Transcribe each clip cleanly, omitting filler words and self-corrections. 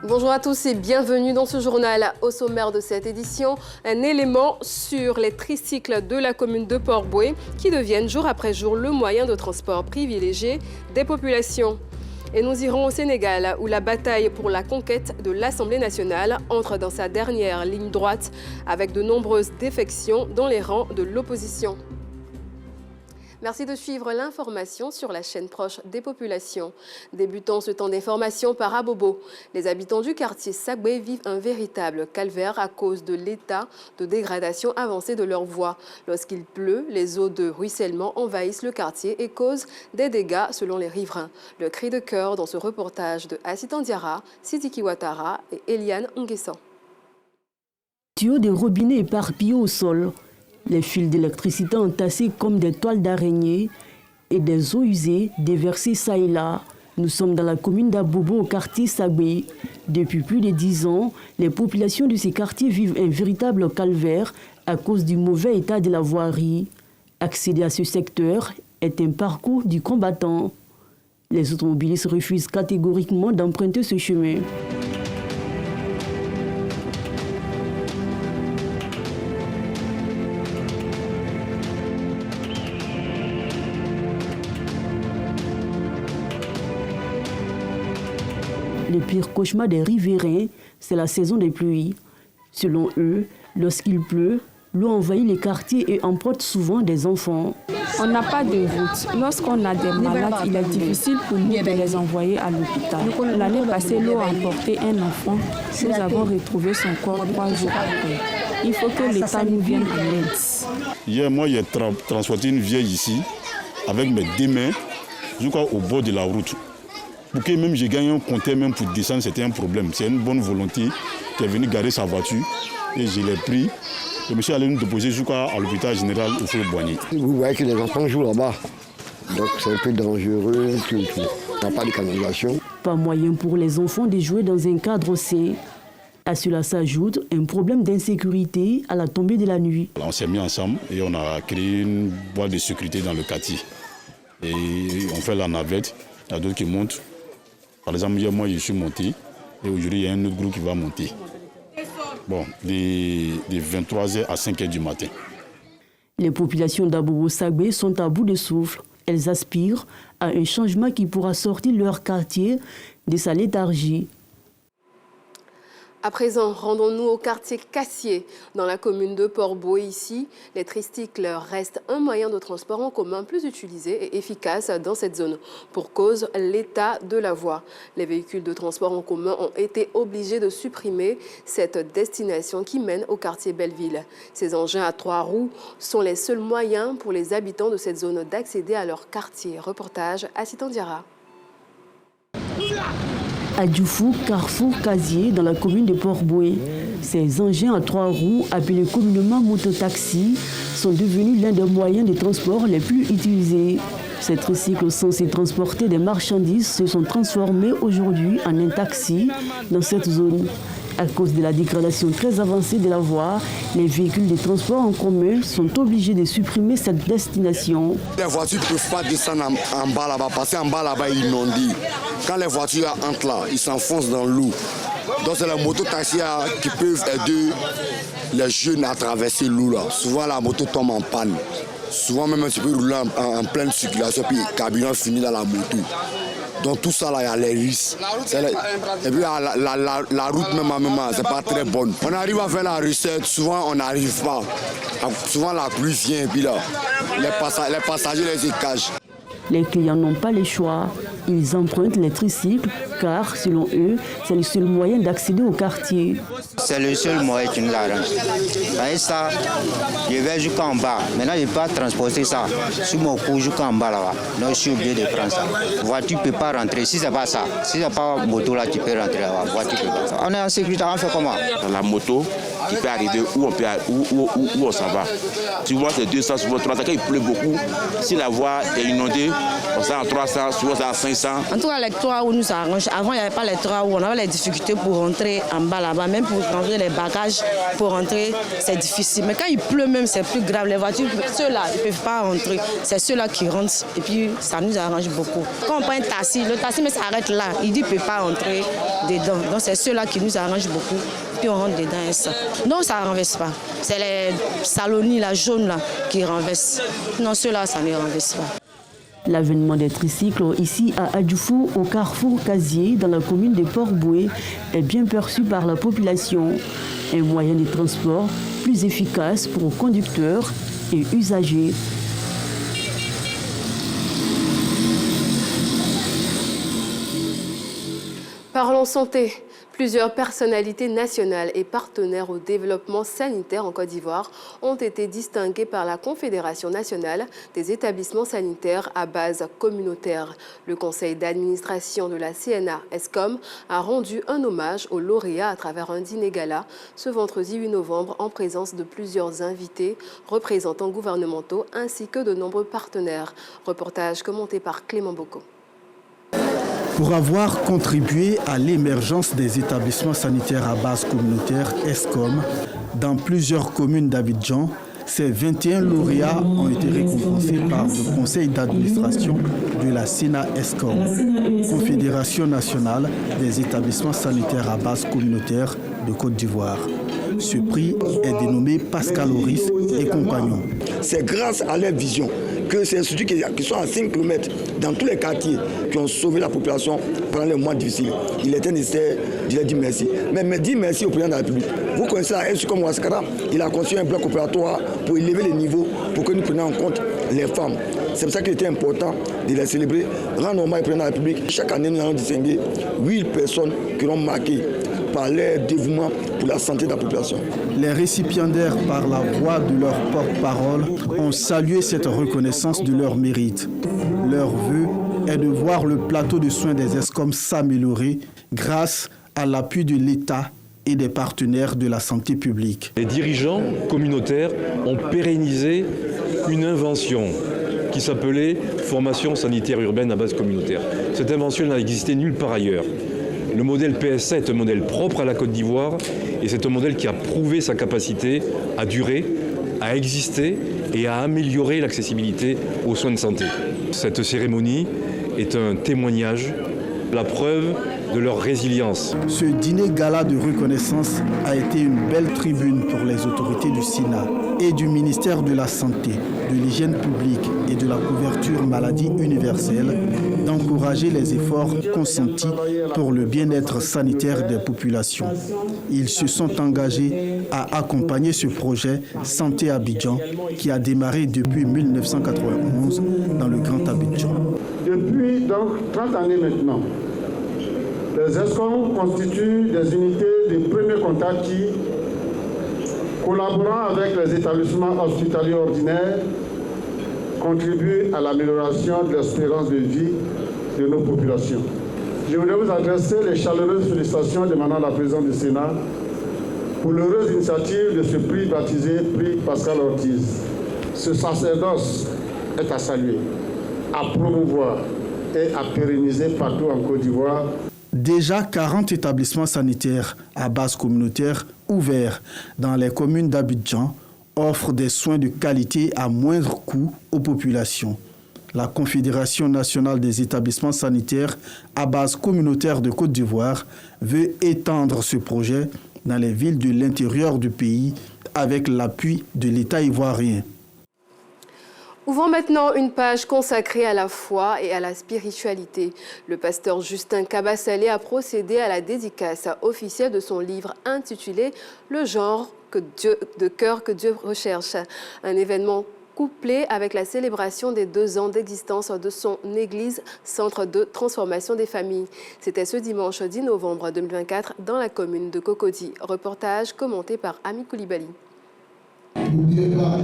Bonjour à tous et bienvenue dans ce journal. Au sommaire de cette édition, un élément sur les tricycles de la commune de Port-Bouët qui deviennent jour après jour le moyen de transport privilégié des populations. Et nous irons au Sénégal où la bataille pour la conquête de l'Assemblée nationale entre dans sa dernière ligne droite avec de nombreuses défections dans les rangs de l'opposition. Merci de suivre l'information sur la chaîne proche des populations. Débutons ce temps d'information par Abobo. Les habitants du quartier Sagbé vivent un véritable calvaire à cause de l'état de dégradation avancée de leur voie. Lorsqu'il pleut, les eaux de ruissellement envahissent le quartier et causent des dégâts selon les riverains. Le cri de cœur dans ce reportage de Assitan Diarra, Sidiki Ouattara et Eliane Nguessan. Tuyaux des robinets éparpillés au sol. Les fils d'électricité entassés comme des toiles d'araignée et des eaux usées déversées ça et là. Nous sommes dans la commune d'Abobo au quartier Sagbé. Depuis plus de 10 ans, les populations de ces quartiers vivent un véritable calvaire à cause du mauvais état de la voirie. Accéder à ce secteur est un parcours du combattant. Les automobilistes refusent catégoriquement d'emprunter ce chemin. Le pire cauchemar des riverains, c'est la saison des pluies. Selon eux, lorsqu'il pleut, l'eau envahit les quartiers et emporte souvent des enfants. On n'a pas de route. Lorsqu'on a des malades, il est difficile pour nous de les envoyer à l'hôpital. L'année passée, l'eau a emporté un enfant. Nous avons retrouvé son corps 3 jours après. Il faut que l'État nous vienne en aide. Hier, moi, j'ai transporté une vieille ici avec mes 2 mains jusqu'au bord de la route. Pour que même je gagne un compteur même pour descendre, c'était un problème. C'est une bonne volonté qui est venue garer sa voiture et je l'ai pris. Le monsieur allait nous déposer jusqu'à l'hôpital général au Fouet-Boigny. Vous voyez que les enfants jouent là-bas. Donc c'est un peu dangereux, tout. Il n'y a pas de canalisation. Pas moyen pour les enfants de jouer dans un cadre sain. À cela s'ajoute un problème d'insécurité à la tombée de la nuit. On s'est mis ensemble et on a créé une boîte de sécurité dans le quartier. Et on fait la navette, il y a d'autres qui montent. Par exemple, hier, moi, je suis monté et aujourd'hui, il y a un autre groupe qui va monter. Bon, de 23h à 5h du matin. Les populations d'Abobo Sagbé sont à bout de souffle. Elles aspirent à un changement qui pourra sortir leur quartier de sa léthargie. À présent, rendons-nous au quartier Cassier, dans la commune de Port-Bouët. Ici, les tricycles restent un moyen de transport en commun plus utilisé et efficace dans cette zone, pour cause l'état de la voie. Les véhicules de transport en commun ont été obligés de supprimer cette destination qui mène au quartier Belleville. Ces engins à 3 roues sont les seuls moyens pour les habitants de cette zone d'accéder à leur quartier. Reportage Assitan Diarra. À Djoufou, Carrefour, Casier, dans la commune de Port-Bouët, ces engins à 3 roues, appelés communément mototaxis, sont devenus l'un des moyens de transport les plus utilisés. Ces tricycles censés transporter des marchandises se sont transformés aujourd'hui en un taxi dans cette zone. À cause de la dégradation très avancée de la voie, les véhicules de transport en commun sont obligés de supprimer cette destination. Les voitures ne peuvent pas descendre en bas là-bas, parce qu'en bas là-bas, ils inondent. Quand les voitures entrent là, ils s'enfoncent dans l'eau. Donc c'est les mototaxis qui peuvent aider les jeunes à traverser l'eau là. Souvent la moto tombe en panne. Souvent même tu peux rouler en pleine circulation puis le carburant finit dans la moto. Donc tout ça là, il y a les risques. Et puis la route même c'est pas très bonne. On arrive à faire la recette, souvent on n'arrive pas. Souvent la pluie vient et puis là, les passagers les cachent. Les clients n'ont pas le choix. Ils empruntent les tricycles car, selon eux, c'est le seul moyen d'accéder au quartier. C'est le seul moyen qui nous arrange. Avec ça, je vais jusqu'en bas. Maintenant, je ne peux pas transporter ça sur mon cou jusqu'en bas là-bas. Donc, je suis obligé de prendre ça. La voiture ne peut pas rentrer. Si ce n'est pas ça, si ce n'est pas moto là, tu peux rentrer là-bas. La voiture peut pas. On est en sécurité, on fait comment? La moto qui peut arriver où on s'en va. Tu vois, c'est 200, souvent 300. Quand il pleut beaucoup, si la voie est inondée, on s'en à 300, souvent à 500. En tout cas, les 3 roues nous arrangent Avant, il n'y avait pas les 3 roues. On avait les difficultés pour rentrer en bas là-bas. Même pour rentrer les bagages, pour rentrer, c'est difficile. Mais quand il pleut même, c'est plus grave. Les voitures, ceux-là, ils ne peuvent pas rentrer. C'est ceux-là qui rentrent. Et puis, ça nous arrange beaucoup. Quand on prend un taxi, le taxi mais s'arrête là. Il dit qu'il ne peut pas rentrer dedans. Donc, c'est ceux-là qui nous arrangent beaucoup. Puis, on rentre dedans et ça. Non, ça ne renverse pas. C'est les salonies, la jaune là, qui renversent. Non, ceux-là, ça ne renverse pas. L'avènement des tricycles ici à Adjoufou, au carrefour Casier, dans la commune de Port-Boué, est bien perçu par la population. Un moyen de transport plus efficace pour conducteurs et usagers. Parlons santé. Plusieurs personnalités nationales et partenaires au développement sanitaire en Côte d'Ivoire ont été distingués par la Confédération nationale des établissements sanitaires à base communautaire. Le conseil d'administration de la CNA-ESCOM a rendu un hommage aux lauréats à travers un dîner gala ce vendredi 8 novembre en présence de plusieurs invités, représentants gouvernementaux ainsi que de nombreux partenaires. Reportage commenté par Clément Boko. Pour avoir contribué à l'émergence des établissements sanitaires à base communautaire ESCOM dans plusieurs communes d'Abidjan, ces 21 lauréats ont été récompensés par le conseil d'administration de la CNA-ESCOM, Confédération nationale des établissements sanitaires à base communautaire de Côte d'Ivoire. Ce prix est dénommé Pascal Horis et compagnons. C'est grâce à leur vision que ces instituts qui sont à 5 km dans tous les quartiers qui ont sauvé la population pendant les mois difficiles. Il était nécessaire de leur dire merci. Mais dire merci au président de la République. Vous connaissez un institut comme Ouaskara, il a construit un bloc opératoire pour élever les niveaux, pour que nous prenions en compte les femmes. C'est pour ça qu'il était important de les célébrer, rendre hommage au président de la République. Chaque année, nous allons distinguer 8 personnes qui l'ont marqué par leur dévouement pour la santé de la population. Les récipiendaires, par la voix de leur porte-parole, ont salué cette reconnaissance de leur mérite. Leur vœu est de voir le plateau de soins des ESCOM s'améliorer grâce à l'appui de l'État et des partenaires de la santé publique. Les dirigeants communautaires ont pérennisé une invention qui s'appelait formation sanitaire urbaine à base communautaire. Cette invention n'a existé nulle part ailleurs. Le modèle PSA est un modèle propre à la Côte d'Ivoire et c'est un modèle qui a prouvé sa capacité à durer, à exister et à améliorer l'accessibilité aux soins de santé. Cette cérémonie est un témoignage, la preuve de leur résilience. Ce dîner gala de reconnaissance a été une belle tribune pour les autorités du Sénat et du ministère de la Santé, de l'hygiène publique et de la couverture maladie universelle d'encourager les efforts consentis pour le bien-être sanitaire des populations. Ils se sont engagés à accompagner ce projet Santé Abidjan qui a démarré depuis 1991 dans le Grand Abidjan. Depuis donc 30 années maintenant, les ESCOM constituent des unités de premier contact qui, collaborant avec les établissements hospitaliers ordinaires, contribuent à l'amélioration de l'espérance de vie de nos populations. Je voudrais vous adresser les chaleureuses félicitations demandant la présidente du Sénat pour l'heureuse initiative de ce prix baptisé Prix Pascal Ortiz. Ce sacerdoce est à saluer, à promouvoir et à pérenniser partout en Côte d'Ivoire. Déjà 40 établissements sanitaires à base communautaire ouverts dans les communes d'Abidjan offrent des soins de qualité à moindre coût aux populations. La Confédération nationale des établissements sanitaires à base communautaire de Côte d'Ivoire veut étendre ce projet dans les villes de l'intérieur du pays avec l'appui de l'État ivoirien. Ouvrons maintenant une page consacrée à la foi et à la spiritualité. Le pasteur Justin Kabassalé a procédé à la dédicace officielle de son livre intitulé « Le genre de cœur que Dieu recherche ». Un événement couplé avec la célébration des 2 ans d'existence de son église, centre de transformation des familles. C'était ce dimanche 10 novembre 2024 dans la commune de Cocody. Reportage commenté par Ami Koulibaly. N'oubliez pas,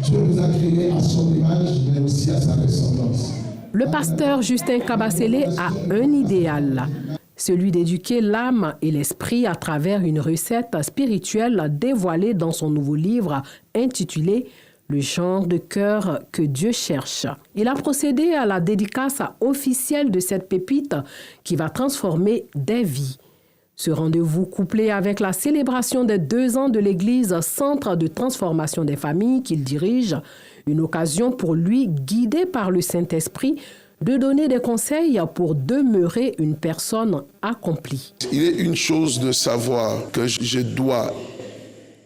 Dieu nous a créés à son image, mais aussi à sa ressemblance. Le pasteur Justin Kabassalé a un idéal, celui d'éduquer l'âme et l'esprit à travers une recette spirituelle dévoilée dans son nouveau livre intitulé « le genre de cœur que Dieu cherche. Il a procédé à la dédicace officielle de cette pépite qui va transformer des vies. Ce rendez-vous couplé avec la célébration des 2 ans de l'Église Centre de transformation des familles qu'il dirige, une occasion pour lui, guidé par le Saint-Esprit, de donner des conseils pour demeurer une personne accomplie. Il est une chose de savoir que je dois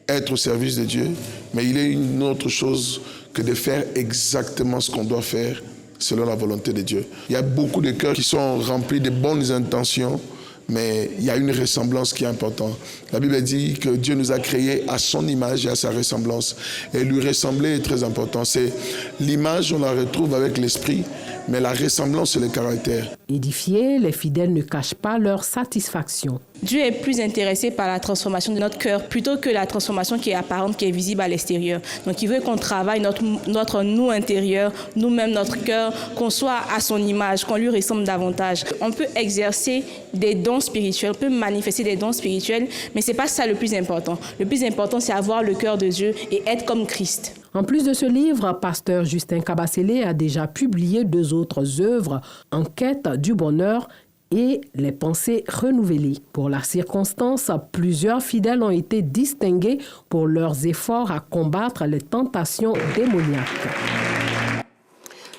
être au service de Dieu, mais il est une autre chose que de faire exactement ce qu'on doit faire selon la volonté de Dieu. Il y a beaucoup de cœurs qui sont remplis de bonnes intentions, mais il y a une ressemblance qui est importante. La Bible dit que Dieu nous a créés à son image et à sa ressemblance. Et lui ressembler est très important. C'est l'image, on la retrouve avec l'esprit, mais la ressemblance, c'est le caractère. Édifiés, les fidèles ne cachent pas leur satisfaction. Dieu est plus intéressé par la transformation de notre cœur plutôt que la transformation qui est apparente, qui est visible à l'extérieur. Donc il veut qu'on travaille notre nous intérieur, nous-mêmes, notre cœur, qu'on soit à son image, qu'on lui ressemble davantage. On peut exercer des dons spirituels, on peut manifester des dons spirituels, mais ce n'est pas ça le plus important. Le plus important, c'est avoir le cœur de Dieu et être comme Christ. En plus de ce livre, pasteur Justin Kabasele a déjà publié 2 autres œuvres, En quête du bonheur et Les pensées renouvelées. Pour la circonstance, plusieurs fidèles ont été distingués pour leurs efforts à combattre les tentations démoniaques.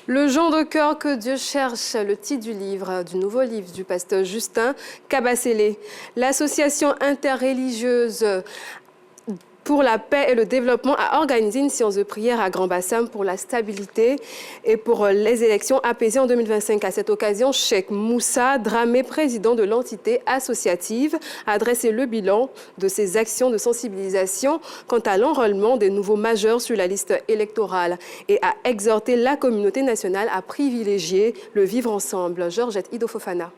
Le genre de cœur que Dieu cherche, le titre du nouveau livre du pasteur Justin Kabasele. L'association interreligieuse pour la paix et le développement a organisé une séance de prière à Grand-Bassam pour la stabilité et pour les élections apaisées en 2025. À cette occasion, Cheikh Moussa Dramé, président de l'entité associative, a dressé le bilan de ses actions de sensibilisation quant à l'enrôlement des nouveaux majeurs sur la liste électorale et a exhorté la communauté nationale à privilégier le vivre ensemble. Georgette Idofofana.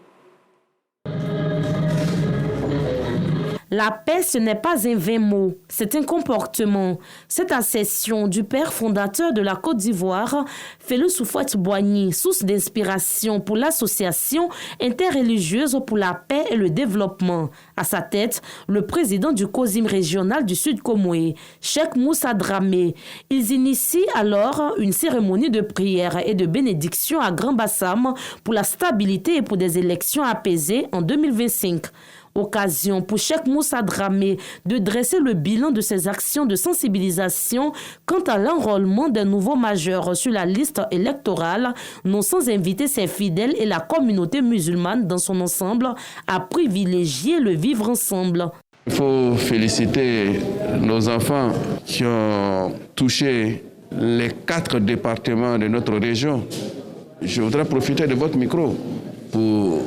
La paix, ce n'est pas un vain mot, c'est un comportement. Cette accession du père fondateur de la Côte d'Ivoire, Félou Soufouette-Boigny, source d'inspiration pour l'association interreligieuse pour la paix et le développement. À sa tête, le président du COSIM régional du Sud Comoé, Cheikh Moussa Dramé. Ils initient alors une cérémonie de prière et de bénédiction à Grand-Bassam pour la stabilité et pour des élections apaisées en 2025. Occasion pour Cheikh Moussa Dramé de dresser le bilan de ses actions de sensibilisation quant à l'enrôlement des nouveaux majeurs sur la liste électorale, non sans inviter ses fidèles et la communauté musulmane dans son ensemble à privilégier le vivre ensemble. Il faut féliciter nos enfants qui ont touché les 4 départements de notre région. Je voudrais profiter de votre micro pour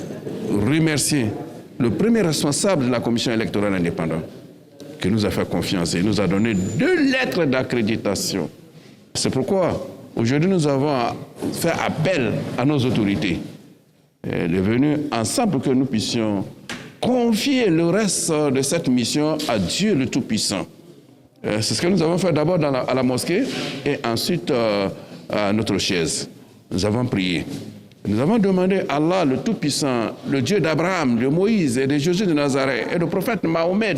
remercier le premier responsable de la commission électorale indépendante, qui nous a fait confiance et nous a donné 2 lettres d'accréditation. C'est pourquoi aujourd'hui nous avons fait appel à nos autorités. Il est venu ensemble que nous puissions confier le reste de cette mission à Dieu le Tout-Puissant. C'est ce que nous avons fait d'abord à la mosquée et ensuite à notre chaise. Nous avons prié. Nous avons demandé à Allah, le Tout-Puissant, le Dieu d'Abraham, de Moïse et de Jésus de Nazareth et du prophète Mahomet,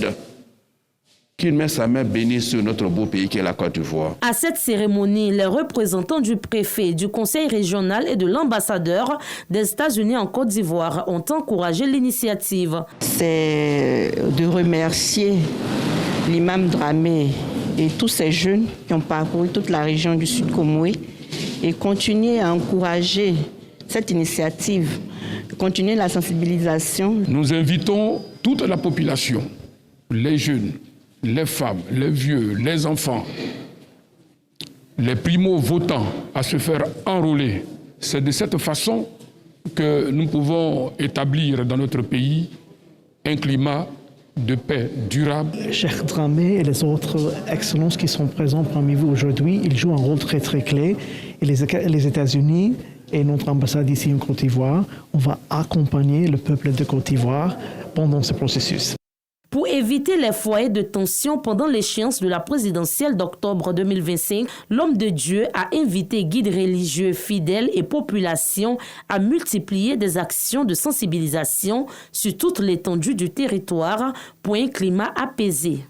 qu'il met sa main bénie sur notre beau pays qui est la Côte d'Ivoire. À cette cérémonie, les représentants du préfet, du conseil régional et de l'ambassadeur des États-Unis en Côte d'Ivoire ont encouragé l'initiative. C'est de remercier l'imam Dramé et tous ces jeunes qui ont parcouru toute la région du Sud Comoé et continuer à encourager cette initiative, continuer la sensibilisation. Nous invitons toute la population, les jeunes, les femmes, les vieux, les enfants, les primo-votants à se faire enrôler. C'est de cette façon que nous pouvons établir dans notre pays un climat de paix durable. Cheikh Dramé et les autres excellences qui sont présents parmi vous aujourd'hui, ils jouent un rôle très très clé. Et les États-Unis et notre ambassade ici en Côte d'Ivoire, on va accompagner le peuple de Côte d'Ivoire pendant ce processus. Pour éviter les foyers de tension pendant l'échéance de la présidentielle d'octobre 2025, l'homme de Dieu a invité guides religieux, fidèles et populations à multiplier des actions de sensibilisation sur toute l'étendue du territoire pour un climat apaisé.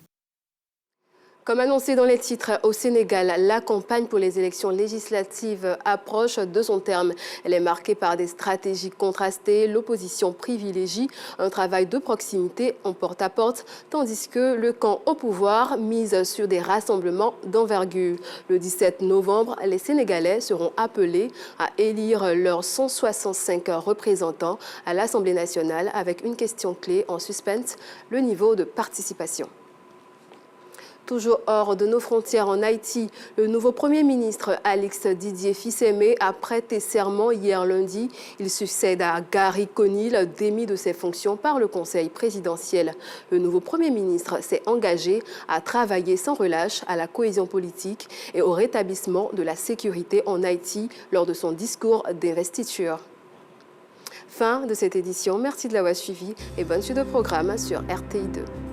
Comme annoncé dans les titres, au Sénégal, la campagne pour les élections législatives approche de son terme. Elle est marquée par des stratégies contrastées. L'opposition privilégie un travail de proximité en porte-à-porte, tandis que le camp au pouvoir mise sur des rassemblements d'envergure. Le 17 novembre, les Sénégalais seront appelés à élire leurs 165 représentants à l'Assemblée nationale avec une question clé en suspense, le niveau de participation. Toujours hors de nos frontières en Haïti, le nouveau Premier ministre Alix Didier Fils-Aimé a prêté serment hier lundi. Il succède à Gary Conil, démis de ses fonctions par le Conseil présidentiel. Le nouveau Premier ministre s'est engagé à travailler sans relâche à la cohésion politique et au rétablissement de la sécurité en Haïti lors de son discours d'investiture. Fin de cette édition. Merci de l'avoir suivi et bonne suite de programme sur RTI2.